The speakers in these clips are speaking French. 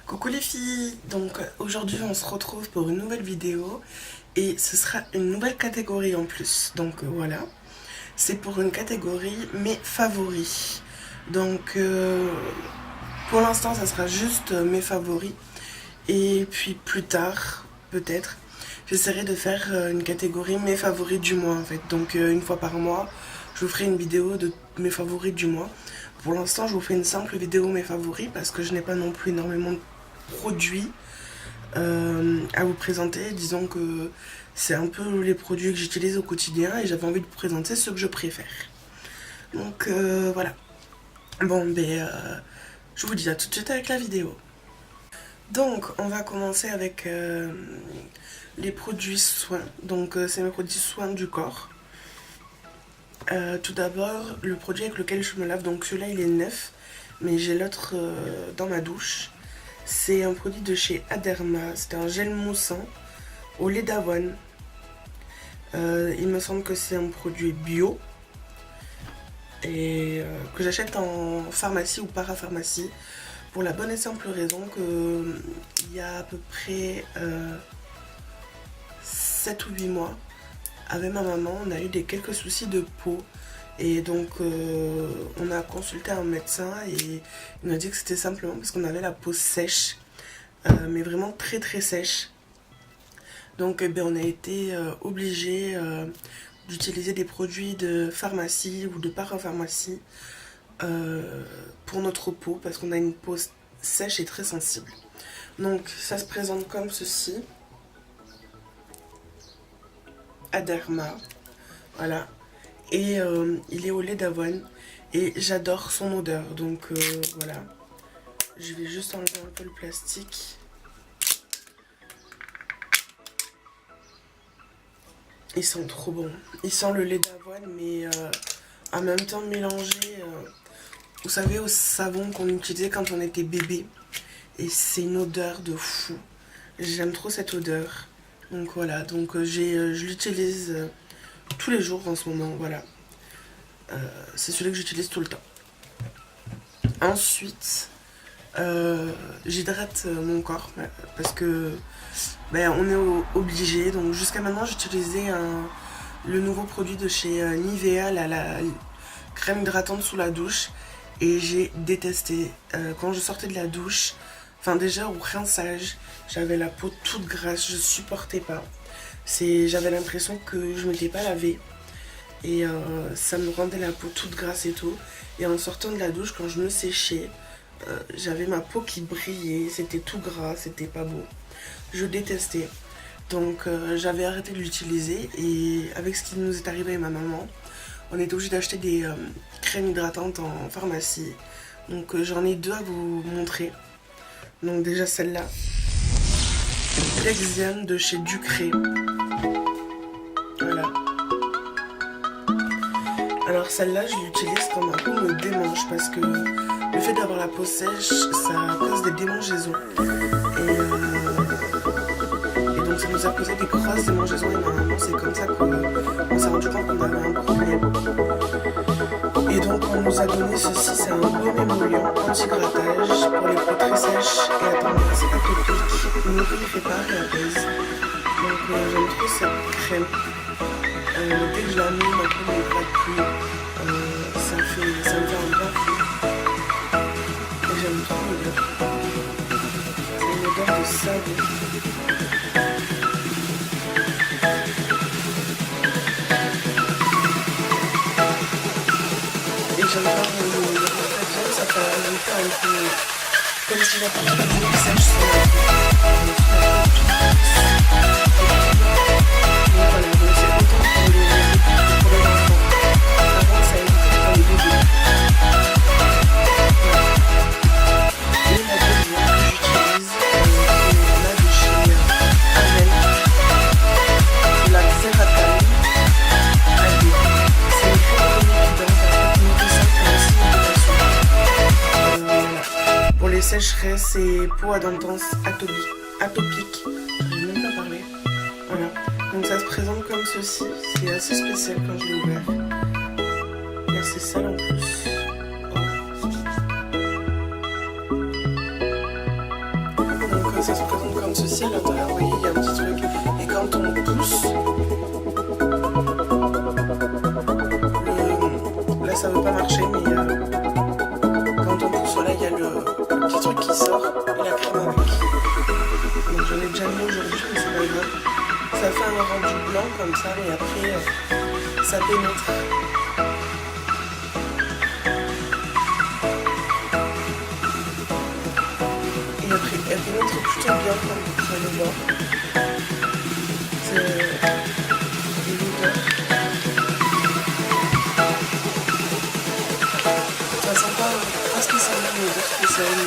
Coucou les filles, donc aujourd'hui on se retrouve pour une nouvelle vidéo et ce sera une nouvelle catégorie en plus. Donc voilà, c'est pour une catégorie mes favoris. Donc pour l'instant ça sera juste mes favoris et puis plus tard peut-être j'essaierai de faire une catégorie mes favoris du mois en fait. Donc une fois par mois je vous ferai une vidéo de mes favoris du mois. Pour l'instant, je vous fais une simple vidéo mes favoris parce que je n'ai pas non plus énormément de produits à vous présenter. Disons que c'est un peu les produits que j'utilise au quotidien et j'avais envie de vous présenter ceux que je préfère. Donc voilà. Bon, je vous dis à tout de suite avec la vidéo. Donc, on va commencer avec les produits soins. Donc, c'est mes produits soins du corps. Tout d'abord, le produit avec lequel je me lave, donc celui-là il est neuf, mais j'ai l'autre dans ma douche. C'est un produit de chez Aderma, c'est un gel moussant au lait d'avoine. Il me semble que c'est un produit bio et que j'achète en pharmacie ou parapharmacie pour la bonne et simple raison que il y a à peu près 7 ou 8 mois, avec ma maman, on a eu quelques soucis de peau. Et donc on a consulté un médecin et il nous a dit que c'était simplement parce qu'on avait la peau sèche, mais vraiment très très sèche. Donc on a été obligé d'utiliser des produits de pharmacie ou de parapharmacie pour notre peau parce qu'on a une peau sèche et très sensible. Donc ça se présente comme ceci. Aderma, voilà, et il est au lait d'avoine et j'adore son odeur. Donc voilà, je vais juste enlever un peu le plastique. Il sent trop bon, il sent le lait d'avoine mais en même temps mélangé, vous savez, au savon qu'on utilisait quand on était bébé, et c'est une odeur de fou. J'aime trop cette odeur. Donc voilà, donc je l'utilise tous les jours en ce moment, voilà. C'est celui que j'utilise tout le temps. Ensuite, j'hydrate mon corps parce que on est obligé. Donc jusqu'à maintenant, j'utilisais le nouveau produit de chez Nivea, la crème hydratante sous la douche, et j'ai détesté. Quand je sortais de la douche, enfin déjà au rinçage, j'avais la peau toute grasse, je supportais pas. J'avais l'impression que je m'étais pas lavée et ça me rendait la peau toute grasse et tout. Et en sortant de la douche, quand je me séchais, j'avais ma peau qui brillait, c'était tout gras, c'était pas beau. Je détestais. Donc j'avais arrêté de l'utiliser et avec ce qui nous est arrivé avec ma maman, on était obligé d'acheter des crèmes hydratantes en pharmacie. Donc j'en ai deux à vous montrer. Donc déjà celle-là, Lexiane de chez Ducré. Voilà. Alors celle-là, je l'utilise quand ma peau me démange parce que le fait d'avoir la peau sèche, ça cause des démangeaisons. Et donc ça nous a causé des grosses démangeaisons et normalement c'est comme ça qu'on s'est rendu compte qu'on avait un problème. Et donc on nous a donné ceci, c'est un baume émollient anti-grattage pour les peaux très sèches et à tendance atopique. Ne vous répare et apaise. Donc j'aime trop cette crème. Dès que je la mets, ma peau ne gratte plus. Ça me fait un bien fou. Et j'aime trop l'odeur. C'est une odeur de savon. Et j'aime bien le reflet, ça fait un peu comme si j'apportais un message sur la peau. Donc voilà, donc c'est autant pour les enfants. Avant ça évitait pour les bébés. Et la deuxième que j'utilise, c'est la de chez Avel, la Xeratal. C'est une crème évidente à nourrissante et pour les sécheresses et peau à tendance atopique. Je vais même pas parler. Voilà. Donc ça se présente comme ceci. C'est assez spécial quand je l'ai ouvert. Il y a assez sale en plus. ça se présente comme ceci. À l'intérieur, vous voyez, il y a un petit truc. Et quand on pousse, là ça veut pas marcher, mais quand on pousse, voilà, il y a le petit truc qui sort et la crème avec. Donc j'en ai déjà mis aujourd'hui, mais c'est pas grave. Ça fait un rendu blanc comme ça, et après ça pénètre. Et après, elle pénètre plutôt bien, comme vous pouvez le voir. C'est l'odeur. Ça sent pas spécialement une odeur spéciale, mais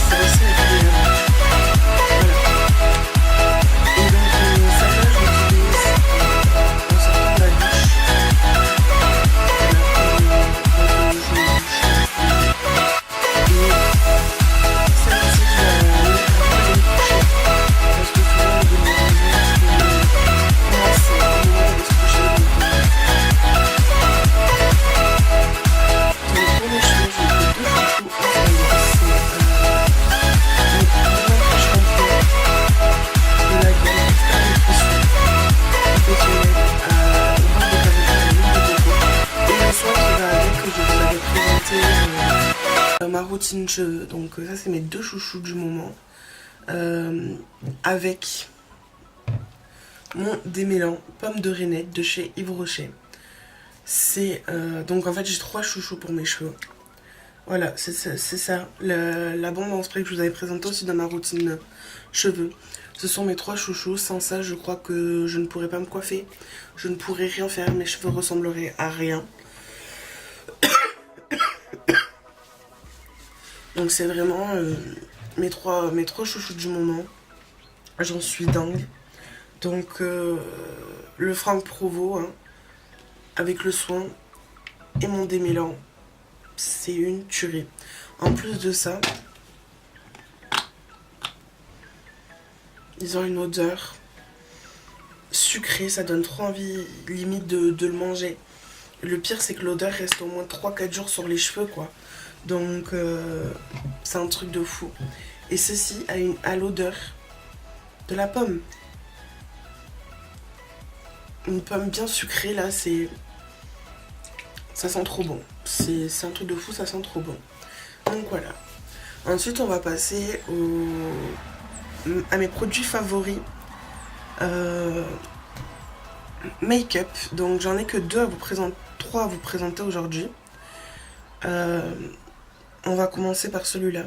c'est assez agréable. Et donc celle-là, je l'utilise en sortant de la douche. Ma routine cheveux, donc ça c'est mes deux chouchous du moment, avec mon démêlant pomme de reinette de chez Yves Rocher. C'est donc en fait j'ai 3 chouchous pour mes cheveux. Voilà, c'est ça, la bombe en spray que je vous avais présentée aussi dans ma routine cheveux. Ce sont mes 3 chouchous. Sans ça, je crois que je ne pourrais pas me coiffer, je ne pourrais rien faire, mes cheveux ressembleraient à rien. Donc c'est vraiment mes trois chouchous du moment. J'en suis dingue. Donc le Franck Provo, hein, avec le soin et mon démêlant, c'est une tuerie. En plus de ça, ils ont une odeur sucrée, ça donne trop envie limite de le manger. Le pire c'est que l'odeur reste au moins 3-4 jours sur les cheveux, quoi. Donc c'est un truc de fou. Et ceci a l'odeur de la pomme. Une pomme bien sucrée là, ça sent trop bon. C'est un truc de fou, ça sent trop bon. Donc voilà. Ensuite on va passer à mes produits favoris. Make-up. Donc j'en ai que 3 à vous présenter aujourd'hui. On va commencer par celui-là.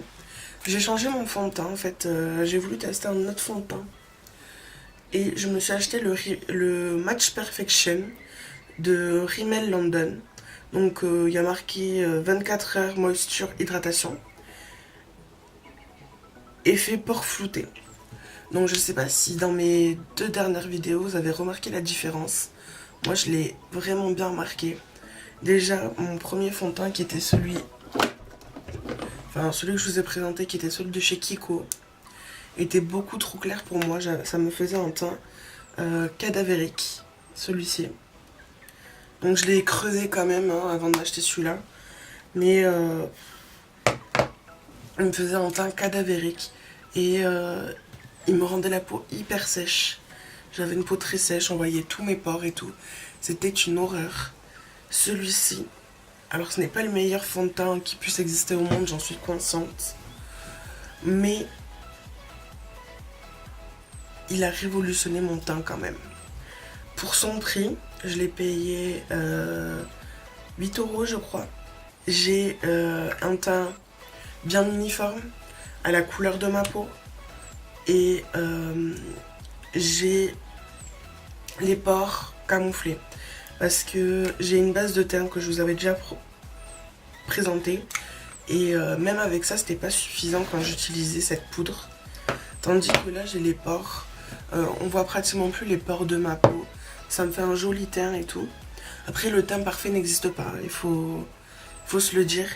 J'ai changé mon fond de teint en fait. J'ai voulu tester un autre fond de teint. Et je me suis acheté le Match Perfection de Rimmel London. Donc il y a marqué 24 heures moisture hydratation. Effet pores flouté. Donc je sais pas si dans mes 2 dernières vidéos vous avez remarqué la différence. Moi je l'ai vraiment bien remarqué. Déjà mon premier fond de teint qui était celui que je vous ai présenté, qui était celui de chez Kiko, était beaucoup trop clair pour moi. Ça me faisait un teint cadavérique, celui-ci. Donc je l'ai creusé quand même hein, avant de m'acheter celui-là. Mais il me faisait un teint cadavérique. Et il me rendait la peau hyper sèche. J'avais une peau très sèche, on voyait tous mes pores et tout. C'était une horreur. Celui-ci, alors ce n'est pas le meilleur fond de teint qui puisse exister au monde, j'en suis consciente. Mais il a révolutionné mon teint quand même. Pour son prix, je l'ai payé 8 € je crois. J'ai un teint bien uniforme, à la couleur de ma peau. Et j'ai les pores camouflés. Parce que j'ai une base de teint que je vous avais déjà présentée. Et même avec ça, c'était pas suffisant quand j'utilisais cette poudre. Tandis que là, j'ai les pores. On voit pratiquement plus les pores de ma peau. Ça me fait un joli teint et tout. Après, le teint parfait n'existe pas. Il faut se le dire.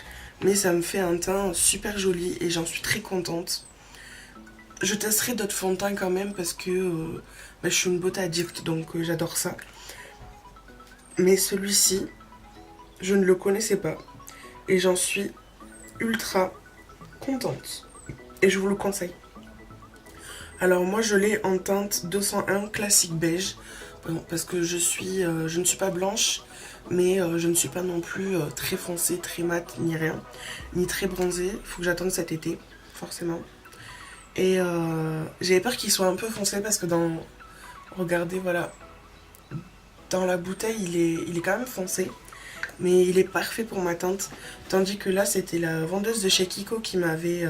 Mais ça me fait un teint super joli et j'en suis très contente. Je testerai d'autres fonds de teint quand même parce que je suis une beauté addict, donc j'adore ça. Mais celui-ci, je ne le connaissais pas. Et j'en suis ultra contente. Et je vous le conseille. Alors moi je l'ai en teinte 201 classique beige. Parce que je ne suis pas blanche. Mais je ne suis pas non plus très foncée, très mate, ni rien. Ni très bronzée. Il faut que j'attende cet été, forcément. Et j'avais peur qu'il soit un peu foncé parce que dans... Regardez, voilà. Dans la bouteille, il est quand même foncé. Mais il est parfait pour ma teinte. Tandis que là, c'était la vendeuse de chez Kiko qui m'avait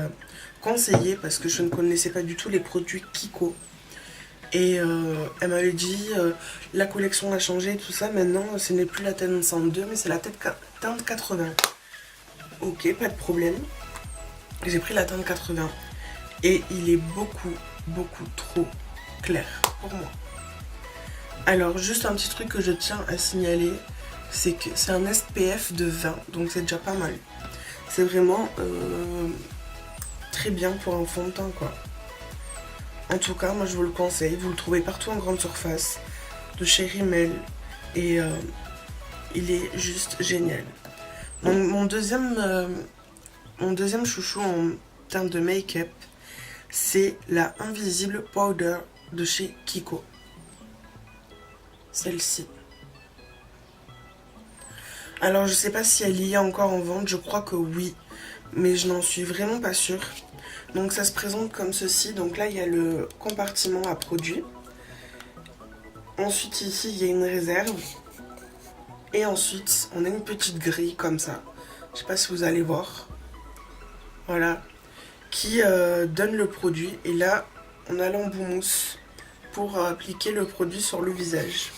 conseillé. Parce que je ne connaissais pas du tout les produits Kiko. Et elle m'avait dit, la collection a changé, tout ça. Maintenant, ce n'est plus la teinte 102, mais c'est la teinte 80. Ok, pas de problème. J'ai pris la teinte 80. Et il est beaucoup, beaucoup trop clair pour moi. Alors, juste un petit truc que je tiens à signaler, c'est que c'est un SPF de 20, donc c'est déjà pas mal. C'est vraiment très bien pour un fond de teint, quoi. En tout cas, moi je vous le conseille. Vous le trouvez partout en grande surface, de chez Rimmel. Et il est juste génial. Mon deuxième chouchou en termes de make-up, c'est la Invisible Powder de chez Kiko. Celle-ci. Alors je sais pas si elle y a encore en vente, je crois que oui. Mais je n'en suis vraiment pas sûre. Donc ça se présente comme ceci. Donc là il y a le compartiment à produits. Ensuite ici il y a une réserve. Et ensuite on a une petite grille comme ça. Je sais pas si vous allez voir. Voilà. Qui donne le produit. Et là on a l'embout mousse pour appliquer le produit sur le visage.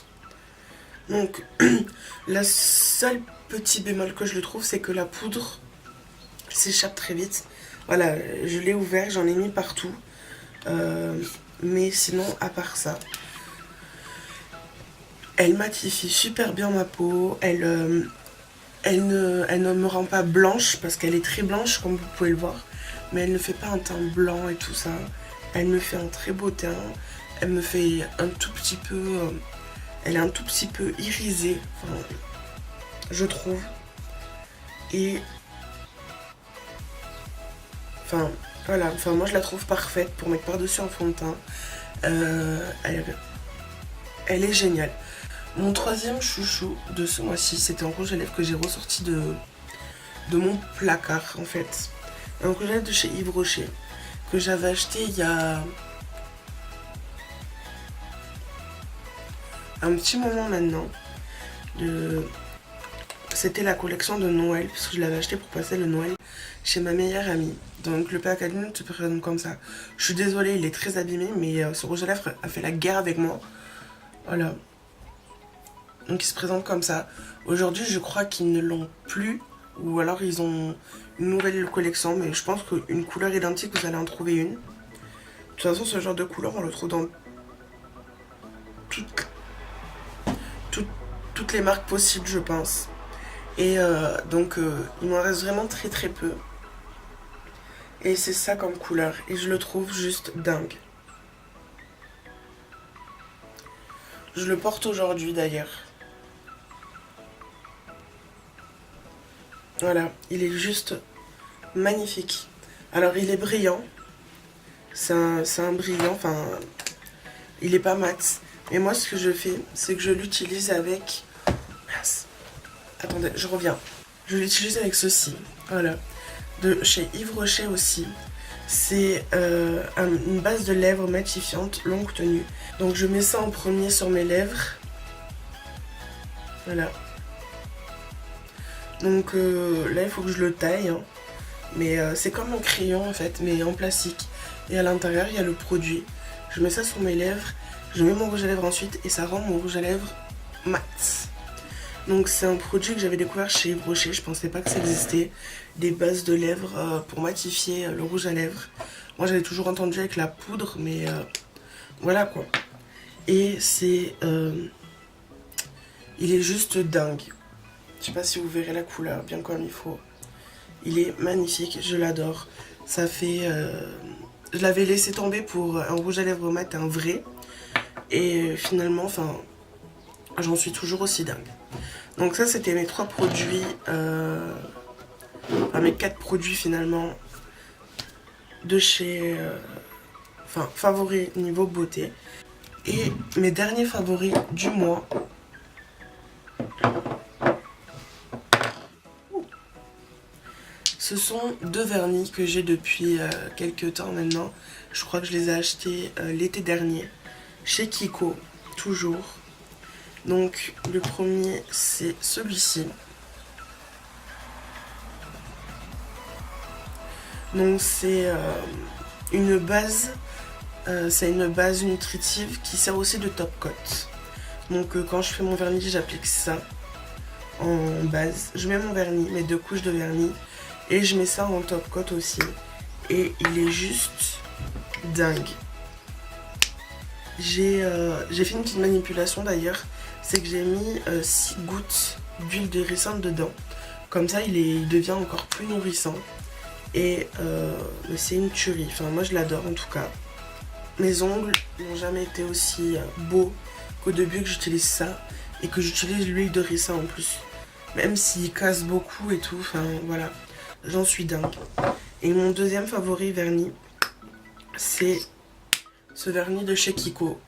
Donc la seule petit bémol que je le trouve, c'est que la poudre s'échappe très vite. Voilà, je l'ai ouvert, j'en ai mis partout. Mais sinon, à part ça, elle matifie super bien ma peau. Elle ne me rend pas blanche parce qu'elle est très blanche, comme vous pouvez le voir. Mais elle ne fait pas un teint blanc et tout ça. Elle me fait un très beau teint. Elle me fait un tout petit peu... elle est un tout petit peu irisée, enfin, je trouve. Et... enfin, voilà. Enfin, moi, je la trouve parfaite pour mettre par-dessus un fond de teint. Elle est géniale. Mon troisième chouchou de ce mois-ci, c'était un rouge à lèvres que j'ai ressorti de mon placard, en fait. Un rouge à lèvres de chez Yves Rocher, que j'avais acheté il y a... un petit moment maintenant. C'était la collection de Noël, puisque je l'avais acheté pour passer le Noël chez ma meilleure amie. Donc le packaging se présente comme ça. Je suis désolée, il est très abîmé, mais ce rouge à lèvres a fait la guerre avec moi. Voilà. Donc il se présente comme ça. Aujourd'hui, je crois qu'ils ne l'ont plus, ou alors ils ont une nouvelle collection, mais je pense qu'une couleur identique, vous allez en trouver une. De toute façon, ce genre de couleur, on le trouve dans toutes les marques possibles, je pense. Et donc il m'en reste vraiment très très peu. Et c'est ça comme couleur. Et je le trouve juste dingue. Je le porte aujourd'hui d'ailleurs. Voilà, il est juste magnifique. Alors il est brillant. C'est un brillant, enfin il est pas mat. Et moi ce que je fais, c'est que je l'utilise avec... Attendez, je reviens. Je l'utilise avec ceci. Voilà. De chez Yves Rocher aussi. C'est une base de lèvres matifiante longue tenue. Donc je mets ça en premier sur mes lèvres. Voilà. Donc là il faut que je le taille. Hein. Mais c'est comme un crayon en fait, mais en plastique. Et à l'intérieur il y a le produit. Je mets ça sur mes lèvres. Je mets mon rouge à lèvres ensuite et ça rend mon rouge à lèvres mat. Donc c'est un produit que j'avais découvert chez Yves Rocher, je pensais pas que ça existait. Des bases de lèvres pour matifier le rouge à lèvres. Moi j'avais toujours entendu avec la poudre, mais voilà quoi. Et c'est... il est juste dingue. Je sais pas si vous verrez la couleur bien comme il faut. Il est magnifique, je l'adore. Ça fait... je l'avais laissé tomber pour un rouge à lèvres mat, un vrai. Et finalement, enfin... j'en suis toujours aussi dingue. Donc ça c'était mes 3 produits, enfin mes 4 produits finalement de chez... Enfin, favoris niveau beauté. Et mes derniers favoris du mois. Ce sont deux vernis que j'ai depuis quelques temps maintenant. Je crois que je les ai achetés l'été dernier. Chez Kiko, toujours. Donc le premier c'est celui-ci. Donc c'est une base, nutritive qui sert aussi de top coat. Donc quand je fais mon vernis, j'applique ça en base. Je mets mon vernis, mes 2 couches de vernis, et je mets ça en top coat aussi. Et il est juste dingue. J'ai fait une petite manipulation d'ailleurs, c'est que j'ai mis 6 gouttes d'huile de ricin dedans. Comme ça il devient encore plus nourrissant. Et c'est une tuerie, enfin moi je l'adore en tout cas. Mes ongles n'ont jamais été aussi beaux qu'au début que j'utilise ça. Et que j'utilise l'huile de ricin en plus. Même s'il casse beaucoup et tout, enfin voilà. J'en suis dingue. Et mon deuxième favori vernis, c'est ce vernis de chez Kiko.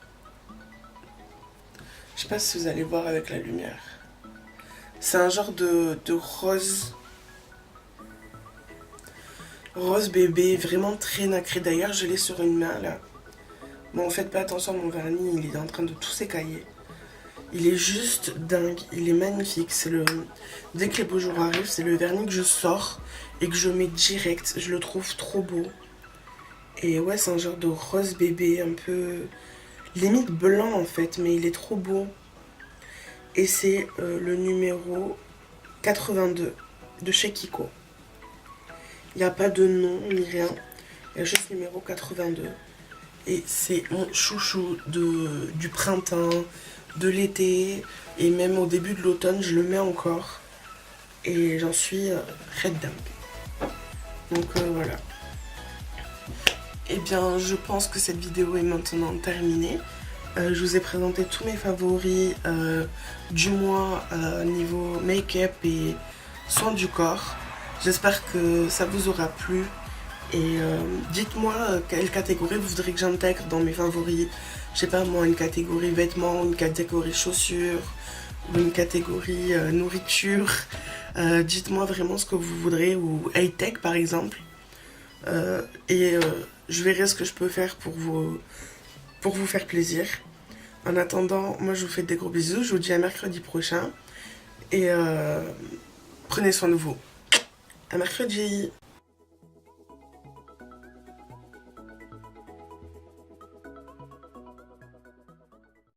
Je sais pas si vous allez voir avec la lumière. C'est un genre de rose. Rose bébé, vraiment très nacré. D'ailleurs, je l'ai sur une main là. Bon, faites pas attention, mon vernis, il est en train de tout s'écailler. Il est juste dingue, il est magnifique. C'est le... Dès que les beaux jours arrivent, c'est le vernis que je sors et que je mets direct. Je le trouve trop beau. Et ouais, c'est un genre de rose bébé, un peu... limite blanc en fait, mais il est trop beau. Et c'est le numéro 82 de chez Kiko. Il n'y a pas de nom ni rien. Il y a juste numéro 82. Et c'est mon chouchou du printemps, de l'été. Et même au début de l'automne, je le mets encore. Et j'en suis red dingue. Donc voilà. Et bien, je pense que cette vidéo est maintenant terminée. Je vous ai présenté tous mes favoris du mois niveau make-up et soins du corps. J'espère que ça vous aura plu. Et dites-moi quelle catégorie vous voudrez que j'intègre dans mes favoris. Je sais pas moi, une catégorie vêtements, une catégorie chaussures, ou une catégorie nourriture. Dites-moi vraiment ce que vous voudrez, ou high-tech par exemple. Je verrai ce que je peux faire pour vous faire plaisir. En attendant, moi je vous fais des gros bisous. Je vous dis à mercredi prochain. Et prenez soin de vous. À mercredi.